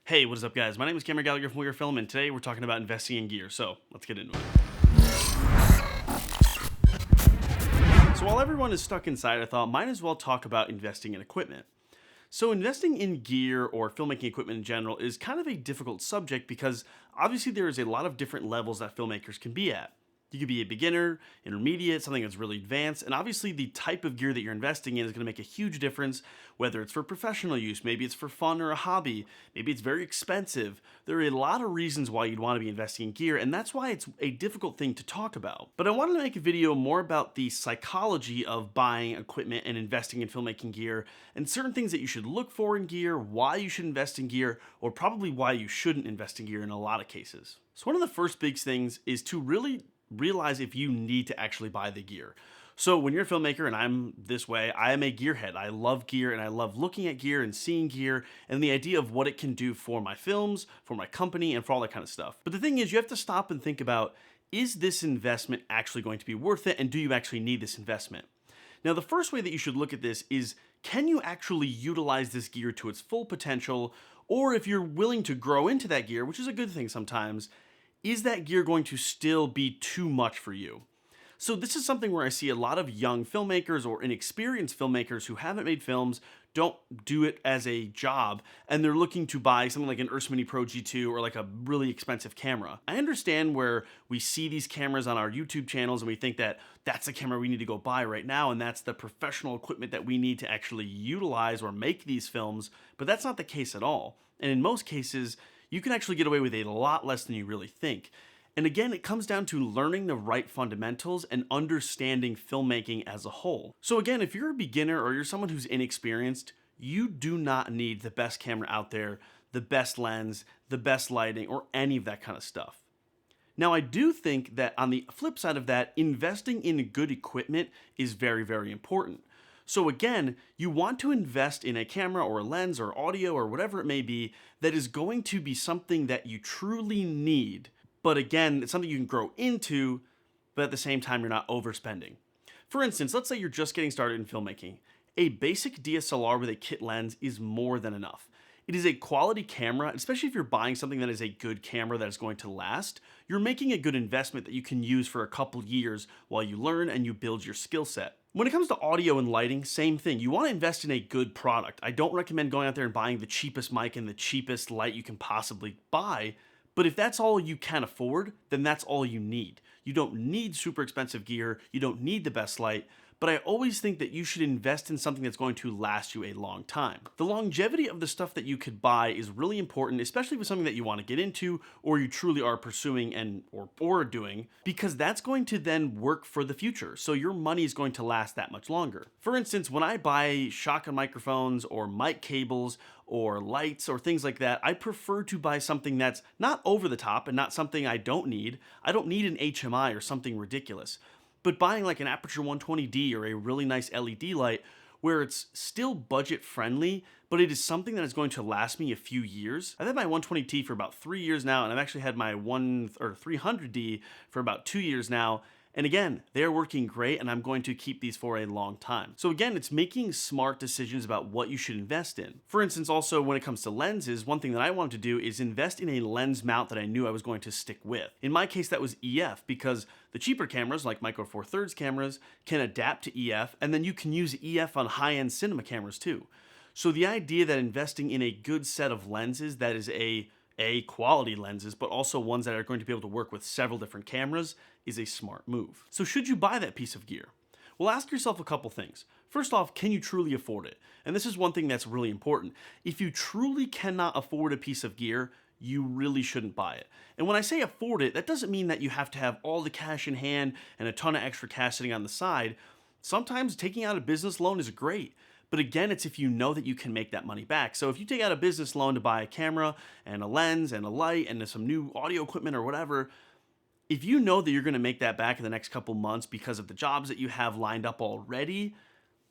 Hey, what is up, guys? My name is Cameron Gallagher from Film, and today we're talking about investing in gear, so let's get into it. So while everyone is stuck inside, I thought might as well talk about investing in equipment. So investing in gear or filmmaking equipment in general is kind of a difficult subject because obviously there is a lot of different levels that filmmakers can be at. You could be a beginner, intermediate, something that's really advanced, and obviously the type of gear that you're investing in is going to make a huge difference, whether it's for professional use, maybe it's for fun or a hobby, maybe it's very expensive. There are a lot of reasons why you'd want to be investing in gear, and that's why it's a difficult thing to talk about. But I wanted to make a video more about the psychology of buying equipment and investing in filmmaking gear, and certain things that you should look for in gear, why you should invest in gear, or probably why you shouldn't invest in gear in a lot of cases. So one of the first big things is to really realize if you need to actually buy the gear. So when you're a filmmaker, and I'm this way, I am a gearhead. I love gear and I love looking at gear and seeing gear and the idea of what it can do for my films, for my company, and for all that kind of stuff. But the thing is, you have to stop and think about, is this investment actually going to be worth it, and do you actually need this investment? Now, the first way that you should look at this is, can you actually utilize this gear to its full potential? Or if you're willing to grow into that gear, which is a good thing sometimes, is that gear going to still be too much for you? So this is something where I see a lot of young filmmakers or inexperienced filmmakers who haven't made films, don't do it as a job, and they're looking to buy something like an Ursa Mini Pro G2 or like a really expensive camera. I understand where we see these cameras on our YouTube channels and we think that that's the camera we need to go buy right now, and that's the professional equipment that we need to actually utilize or make these films, but that's not the case at all. And in most cases, you can actually get away with a lot less than you really think. And again, it comes down to learning the right fundamentals and understanding filmmaking as a whole. So again, if you're a beginner or you're someone who's inexperienced, you do not need the best camera out there, the best lens, the best lighting, or any of that kind of stuff. Now, I do think that on the flip side of that, investing in good equipment is very, very important. So again, you want to invest in a camera or a lens or audio or whatever it may be that is going to be something that you truly need. But again, it's something you can grow into, but at the same time, you're not overspending. For instance, let's say you're just getting started in filmmaking. A basic DSLR with a kit lens is more than enough. It is a quality camera, especially if you're buying something that is a good camera that is going to last. You're making a good investment that you can use for a couple years while you learn and you build your skill set. When it comes to audio and lighting, same thing. You want to invest in a good product. I don't recommend going out there and buying the cheapest mic and the cheapest light you can possibly buy, but if that's all you can afford, then that's all you need. You don't need super expensive gear, you don't need the best light, but I always think that you should invest in something that's going to last you a long time. The longevity of the stuff that you could buy is really important, especially with something that you want to get into or you truly are pursuing and or doing, because that's going to then work for the future. So your money is going to last that much longer. For instance, when I buy shotgun microphones or mic cables or lights or things like that, I prefer to buy something that's not over the top and not something I don't need. I don't need an HMI or something ridiculous. But buying like an Aperture 120D or a really nice LED light where it's still budget friendly, but it is something that is going to last me a few years. I've had my 120T for about 3 years now, and I've actually had my 300D for about 2 years now. And again, they're working great, and I'm going to keep these for a long time. So again, it's making smart decisions about what you should invest in. For instance, also when it comes to lenses, one thing that I wanted to do is invest in a lens mount that I knew I was going to stick with. In my case, that was EF, because the cheaper cameras, like Micro Four Thirds cameras, can adapt to EF, and then you can use EF on high-end cinema cameras too. So the idea that investing in a good set of lenses that is a quality lenses, but also ones that are going to be able to work with several different cameras is a smart move. So should you buy that piece of gear? Well, ask yourself a couple things. First off, can you truly afford it? And this is one thing that's really important. If you truly cannot afford a piece of gear, you really shouldn't buy it. And when I say afford it, that doesn't mean that you have to have all the cash in hand and a ton of extra cash sitting on the side. Sometimes taking out a business loan is great. But again, it's if you know that you can make that money back. So if you take out a business loan to buy a camera and a lens and a light and some new audio equipment or whatever, if you know that you're going to make that back in the next couple months because of the jobs that you have lined up already,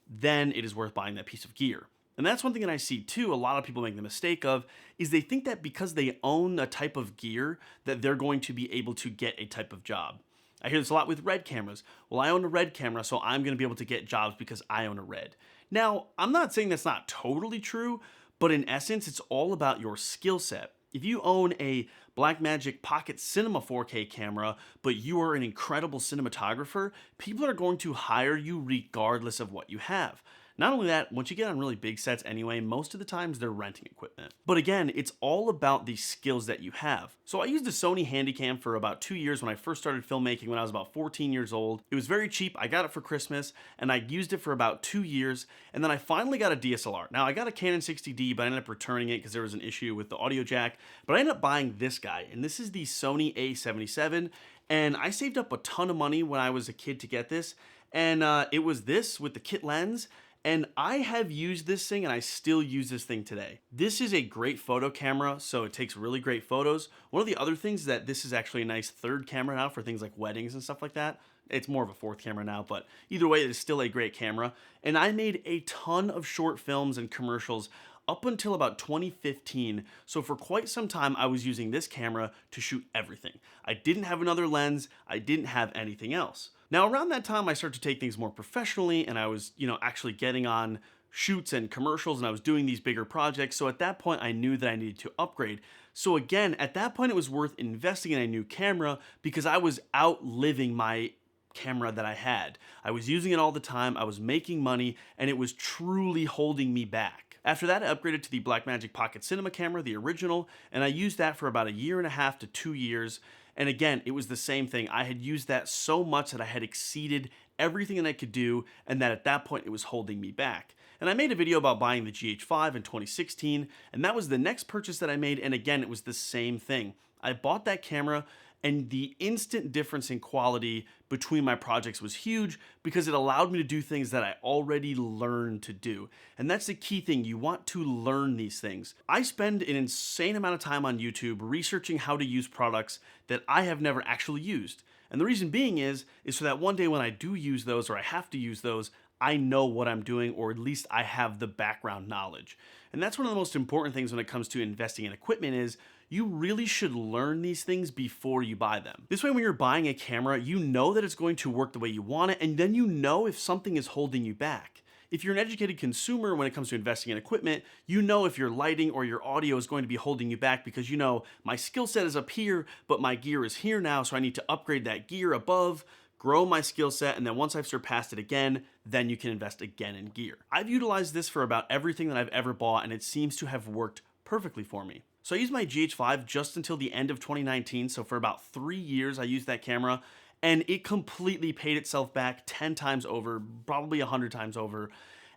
then it is worth buying that piece of gear. And that's one thing that I see too, a lot of people make the mistake of, is they think that because they own a type of gear that they're going to be able to get a type of job. I hear this a lot with Red cameras. Well, I own a Red camera, so I'm going to be able to get jobs because I own a Red. Now, I'm not saying that's not totally true, But in essence, it's all about your skill set. If you own a Blackmagic Pocket Cinema 4K camera, but you are an incredible cinematographer, people are going to hire you regardless of what you have. Not only that, once you get on really big sets anyway, most of the times they're renting equipment. But again, it's all about the skills that you have. So I used a Sony Handycam for about 2 years when I first started filmmaking when I was about 14 years old. It was very cheap, I got it for Christmas, and I used it for about 2 years, and then I finally got a DSLR. Now I got a Canon 60D, but I ended up returning it because there was an issue with the audio jack, but I ended up buying this guy, and this is the Sony A77, and I saved up a ton of money when I was a kid to get this, and it was this with the kit lens. And I have used this thing and I still use this thing today. This is a great photo camera, so it takes really great photos. One of the other things is that this is actually a nice third camera now for things like weddings and stuff like that. It's more of a fourth camera now, but either way, it is still a great camera. And I made a ton of short films and commercials up until about 2015. So for quite some time, I was using this camera to shoot everything. I didn't have another lens. I didn't have anything else. Now, around that time, I started to take things more professionally, and I was, actually getting on shoots and commercials, and I was doing these bigger projects. So at that point, I knew that I needed to upgrade. So again, at that point, it was worth investing in a new camera because I was outliving my camera that I had. I was using it all the time, I was making money, and it was truly holding me back. After that, I upgraded to the Blackmagic Pocket Cinema camera, the original, and I used that for about 1.5 to 2 years. And again, it was the same thing. I had used that so much that I had exceeded everything that I could do, and that at that point, it was holding me back. And I made a video about buying the GH5 in 2016, and that was the next purchase that I made, and again, it was the same thing. I bought that camera, and the instant difference in quality between my projects was huge because it allowed me to do things that I already learned to do. And that's the key thing, you want to learn these things. I spend an insane amount of time on YouTube researching how to use products that I have never actually used. And the reason being is so that one day when I do use those or I have to use those, I know what I'm doing, or at least I have the background knowledge. And that's one of the most important things when it comes to investing in equipment is you really should learn these things before you buy them. This way, when you're buying a camera, you know that it's going to work the way you want it, and then you know if something is holding you back. If you're an educated consumer when it comes to investing in equipment, you know if your lighting or your audio is going to be holding you back because you know my skill set is up here, but my gear is here now, so I need to upgrade that gear above, grow my skill set, and then once I've surpassed it again, then you can invest again in gear. I've utilized this for about everything that I've ever bought, and it seems to have worked perfectly for me. So I used my GH5 just until the end of 2019, so for about 3 years I used that camera, and it completely paid itself back 10 times over, probably 100 times over.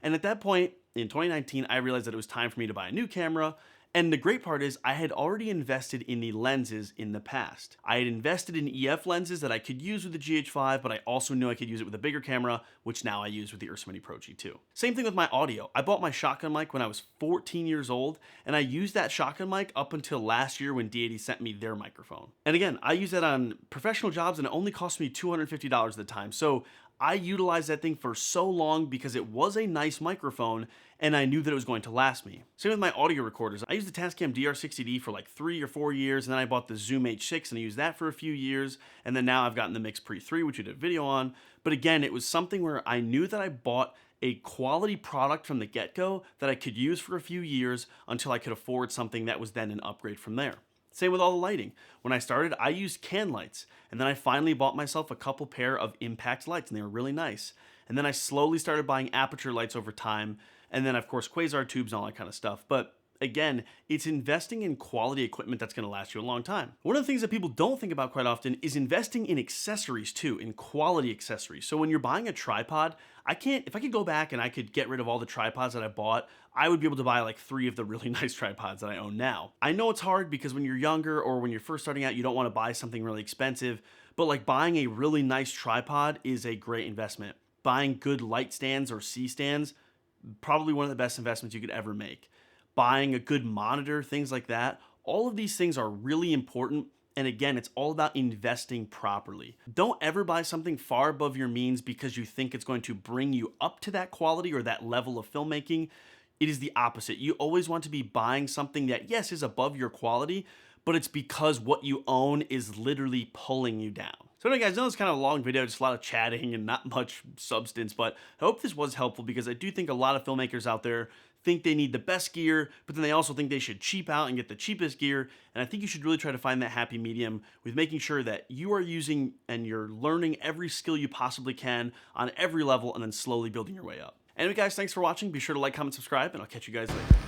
And at that point, in 2019, I realized that it was time for me to buy a new camera. And the great part is I had already invested in the lenses in the past. I had invested in EF lenses that I could use with the GH5, but I also knew I could use it with a bigger camera, which now I use with the Ursa Mini Pro G2. Same thing with my audio. I bought my shotgun mic when I was 14 years old, and I used that shotgun mic up until last year when D80 sent me their microphone. And again, I use that on professional jobs, and it only cost me $250 at the time. So I utilized that thing for so long because it was a nice microphone and I knew that it was going to last me. Same with my audio recorders. I used the Tascam DR60D for like 3 or 4 years, and then I bought the Zoom H6 and I used that for a few years, and then now I've gotten the Mix Pre 3, which we did a video on. But again, it was something where I knew that I bought a quality product from the get-go that I could use for a few years until I could afford something that was then an upgrade from there. Same with all the lighting. When I started, I used can lights, and then I finally bought myself a couple pair of impact lights, and they were really nice. And then I slowly started buying aperture lights over time, and then of course quasar tubes and all that kind of stuff. But again, it's investing in quality equipment that's going to last you a long time. One of the things that people don't think about quite often is investing in accessories too, in quality accessories. So when you're buying a tripod, if I could go back and I could get rid of all the tripods that I bought, I would be able to buy like 3 of the really nice tripods that I own now. I know it's hard because when you're younger or when you're first starting out, you don't want to buy something really expensive, but like buying a really nice tripod is a great investment. Buying good light stands or C stands, probably one of the best investments you could ever make. Buying a good monitor, things like that. All of these things are really important. And again, it's all about investing properly. Don't ever buy something far above your means because you think it's going to bring you up to that quality or that level of filmmaking. It is the opposite. You always want to be buying something that, yes, is above your quality, but it's because what you own is literally pulling you down. So anyway, guys, I know it's kind of a long video, just a lot of chatting and not much substance, but I hope this was helpful because I do think a lot of filmmakers out there think they need the best gear, but then they also think they should cheap out and get the cheapest gear. And I think you should really try to find that happy medium with making sure that you are using and you're learning every skill you possibly can on every level and then slowly building your way up. Anyway, guys, thanks for watching. Be sure to like, comment, subscribe, and I'll catch you guys later.